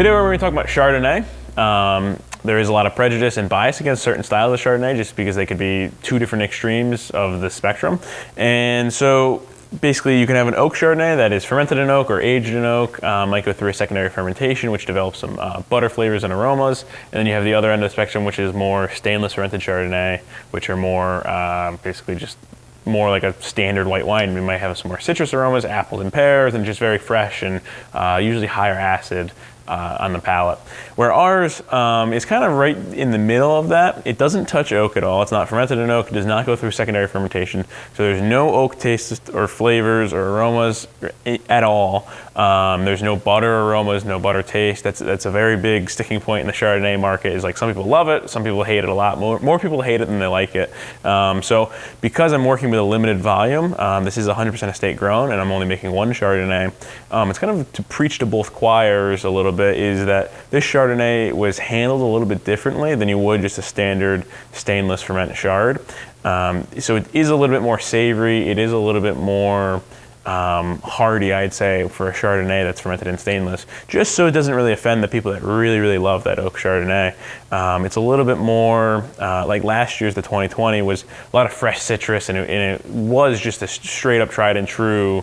Today we're going to talk about Chardonnay. There is a lot of prejudice and bias against certain styles of Chardonnay just because they could be two different extremes of the spectrum. And so basically you can have an oak Chardonnay that is fermented in oak or aged in oak, might go through a secondary fermentation which develops some butter flavors and aromas. And then you have the other end of the spectrum, which is more stainless fermented Chardonnay, which are more basically just more like a standard white wine. We might have some more citrus aromas, apples and pears, and just very fresh and usually higher acid on the palate. Where ours is kind of right in the middle of that. It doesn't touch oak at all. It's not fermented in oak. It does not go through secondary fermentation. So there's no oak taste or flavors or aromas at all. There's no butter aromas, no butter taste. That's a very big sticking point in the Chardonnay market. Is like some people love it, some people hate it a lot. More people hate it than they like it. So because I'm working with a limited volume, this is 100% estate grown, and I'm only making one Chardonnay. It's kind of to preach to both choirs a little bit, is that this Chardonnay was handled a little bit differently than you would just a standard stainless ferment chard. So it is a little bit more savory. It is a little bit more hardy, I'd say, for a Chardonnay that's fermented in stainless, just so it doesn't really offend the people that really, really love that oak Chardonnay. It's a little bit more, like last year's, the 2020, was a lot of fresh citrus, and it was just a straight up tried and true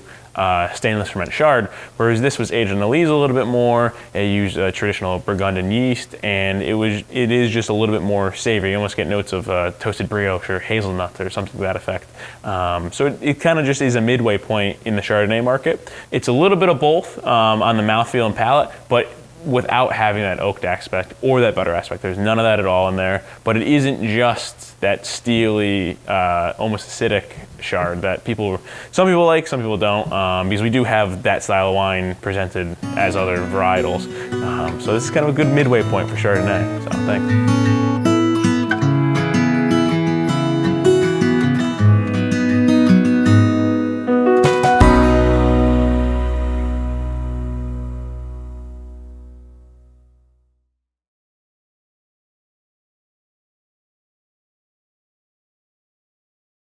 stainless ferment chard, whereas this was aged in the lees a little bit more. It used a traditional Burgundian yeast, and it is just a little bit more savory. You almost get notes of toasted brioche or hazelnut or something to that effect. So it kind of just is a midway point in the Chardonnay market. It's a little bit of both on the mouthfeel and palate, but without having that oaked aspect or that butter aspect. There's none of that at all in there, but it isn't just that steely, almost acidic chard that some people like, some people don't, because we do have that style of wine presented as other varietals. So this is kind of a good midway point for Chardonnay, so thanks.